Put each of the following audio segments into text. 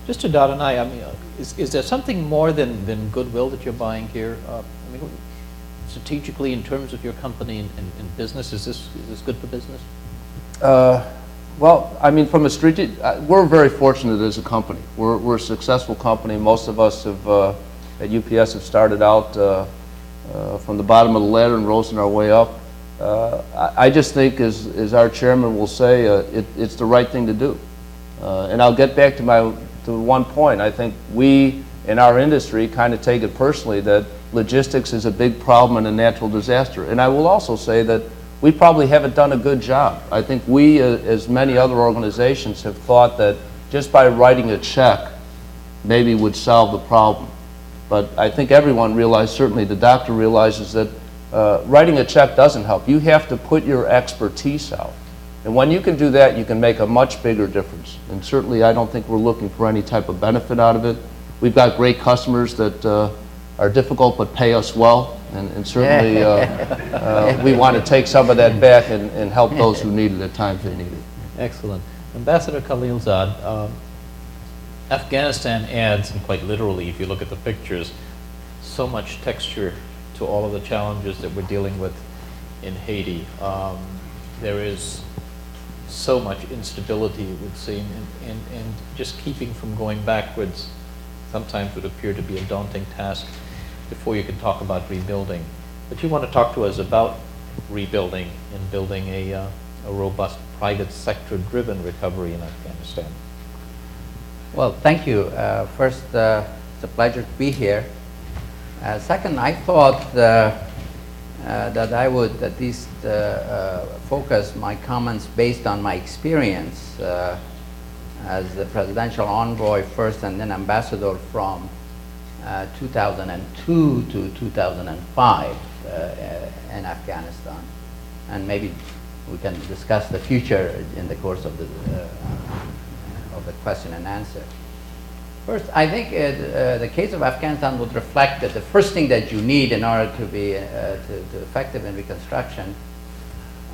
Just to dot an I, I mean, is there something more than goodwill that you're buying here? I mean, strategically, in terms of your company and business, is this good for business? Well, I mean, from a strategic, we're very fortunate as a company. We're a successful company. Most of us have, at UPS have started out from the bottom of the ladder and risen our way up. I just think, as our chairman will say, it's the right thing to do. And I'll get back to one point. I think we in our industry kind of take it personally that logistics is a big problem in a natural disaster. And I will also say that we probably haven't done a good job. I think we, as many other organizations, have thought that just by writing a check maybe would solve the problem. But I think everyone realized, certainly the doctor realizes, that writing a check doesn't help. You have to put your expertise out. And when you can do that, you can make a much bigger difference. And certainly I don't think we're looking for any type of benefit out of it. We've got great customers that are difficult but pay us well. And certainly we want to take some of that back and help those who need it at times they need it. Excellent. Ambassador Khalilzad, Afghanistan adds, and quite literally, if you look at the pictures, so much texture to all of the challenges that we're dealing with in Haiti. There is so much instability, it would seem, and just keeping from going backwards sometimes would appear to be a daunting task before you can talk about rebuilding. But you want to talk to us about rebuilding and building a robust private sector driven recovery in Afghanistan. Well, thank you. First, it's a pleasure to be here. Second, I thought that I would at least focus my comments based on my experience as the presidential envoy first and then ambassador from 2002 to 2005 in Afghanistan. And maybe we can discuss the future in the course of the question and answer. First, I think the case of Afghanistan would reflect that the first thing that you need in order to be to effective in reconstruction,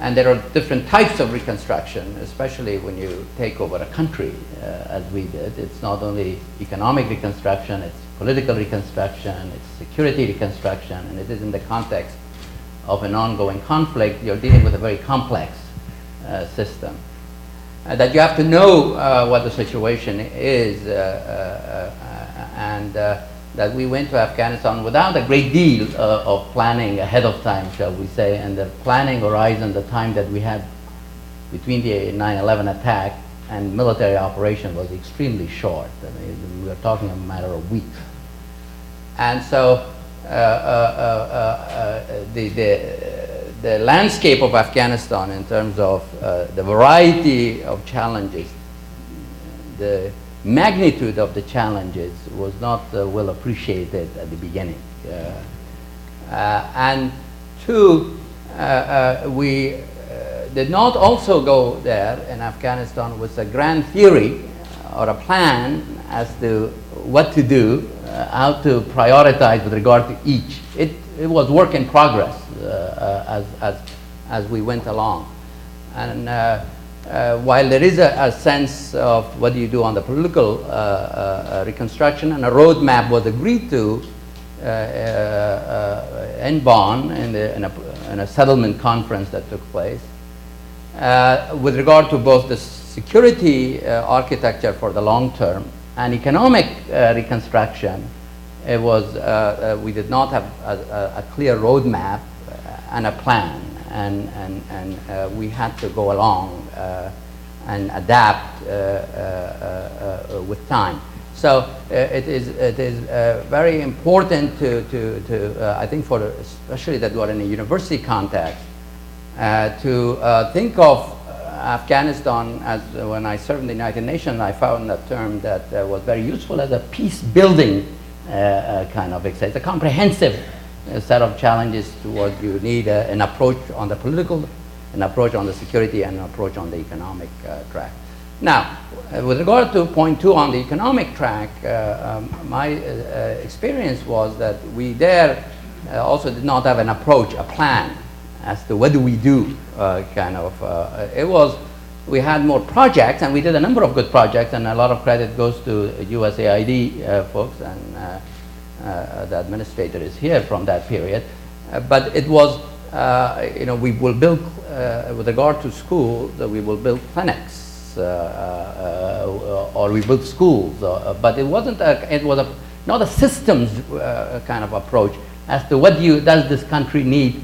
and there are different types of reconstruction, especially when you take over a country as we did. It's not only economic reconstruction, it's political reconstruction, it's security reconstruction, and it is in the context of an ongoing conflict. You're dealing with a very complex system. That you have to know what the situation is, and that we went to Afghanistan without a great deal of planning ahead of time, shall we say, and the planning horizon, the time that we had between the 9/11 attack and military operation was extremely short. I mean, we were talking a matter of weeks. And so the landscape of Afghanistan in terms of the variety of challenges, the magnitude of the challenges was not well appreciated at the beginning. And two, we did not also go there in Afghanistan with a grand theory or a plan as to what to do, how to prioritize with regard to each. It was work in progress as we went along. And while there is a sense of what do you do on the political reconstruction, and a roadmap was agreed to in Bonn in a settlement conference that took place, with regard to both the security architecture for the long term and economic reconstruction, it was we did not have a clear roadmap and a plan, and we had to go along and adapt with time. So it is very important to I think, for especially that we're in a university context, to think of Afghanistan as, when I served in the United Nations, I found a term that was very useful as a peace building kind of exercise, a comprehensive set of challenges towards you need an approach on the political, an approach on the security, and an approach on the economic track. Now, with regard to point two on the economic track, my experience was that we there also did not have an approach, a plan as to what do we do, kind of. It was we had more projects, and we did a number of good projects, and a lot of credit goes to USAID folks, and the administrator is here from that period. But it was, we will build, with regard to schools, we will build clinics, or we build schools, but it wasn't it was not a systems kind of approach as to what does this country need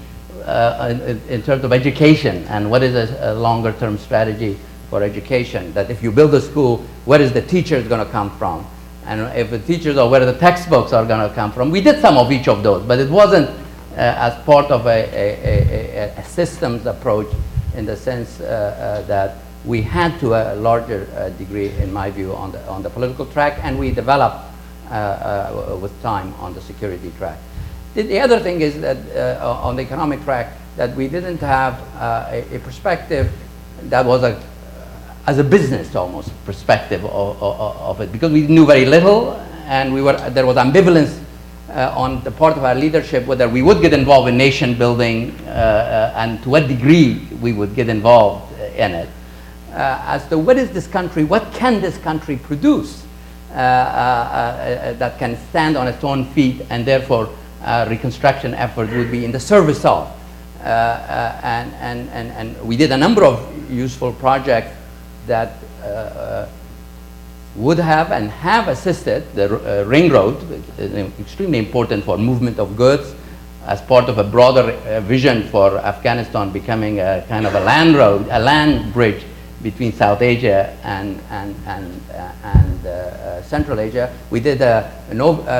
in terms of education, and what is a longer term strategy for education. That if you build a school, where is the teachers going to come from? And if the teachers are where the textbooks are going to come from. We did some of each of those, but it wasn't as part of a systems approach, in the sense that we had to a larger degree, in my view, on the political track, and we developed with time on the security track. The other thing is that on the economic track, that we didn't have a perspective that was as a business almost perspective of it, because we knew very little, and there was ambivalence on the part of our leadership whether we would get involved in nation building and to what degree we would get involved in it. As to what is this country, what can this country produce that can stand on its own feet, and therefore reconstruction effort would be in the service of. And we did a number of useful projects that would have and have assisted the ring road, extremely important for movement of goods, as part of a broader vision for Afghanistan becoming a kind of a land road, a land bridge between South Asia and Central Asia. We did a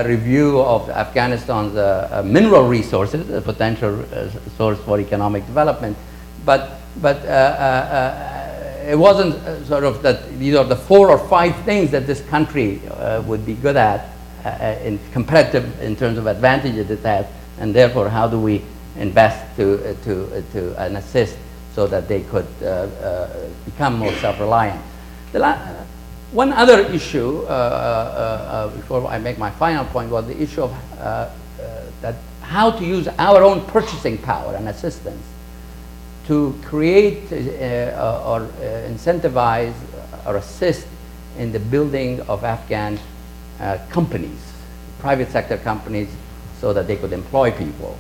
review of Afghanistan's mineral resources, a potential source for economic development, but it wasn't sort of that these are the 4 or 5 things that this country would be good at in competitive, in terms of advantages it has, and therefore how do we invest to and assist so that they could become more self-reliant. One other issue, before I make my final point, was the issue of that how to use our own purchasing power and assistance to create or incentivize or assist in the building of Afghan companies, private sector companies, so that they could employ people.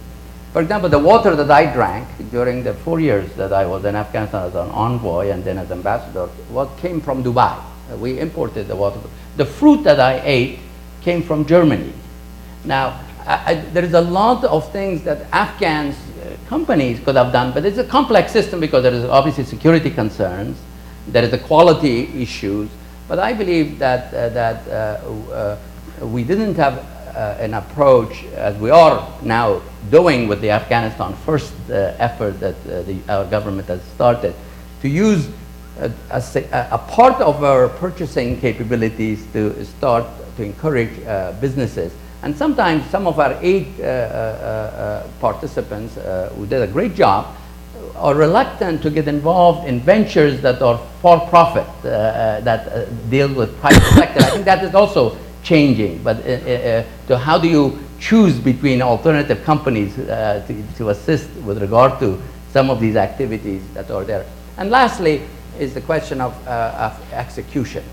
For example, the water that I drank during the 4 years that I was in Afghanistan as an envoy and then as ambassador, came from Dubai. We imported the water. The fruit that I ate came from Germany. Now, there is a lot of things that Afghans companies could have done, but it's a complex system because there is obviously security concerns, there is the quality issues, but I believe that we didn't have an approach, as we are now doing with the Afghanistan First effort that our government has started, to use a part of our purchasing capabilities to start to encourage businesses. And sometimes some of our aid participants who did a great job are reluctant to get involved in ventures that are for profit, that deal with private sector. I think that is also changing, but to how do you choose between alternative companies to assist with regard to some of these activities that are there. And lastly is the question of execution.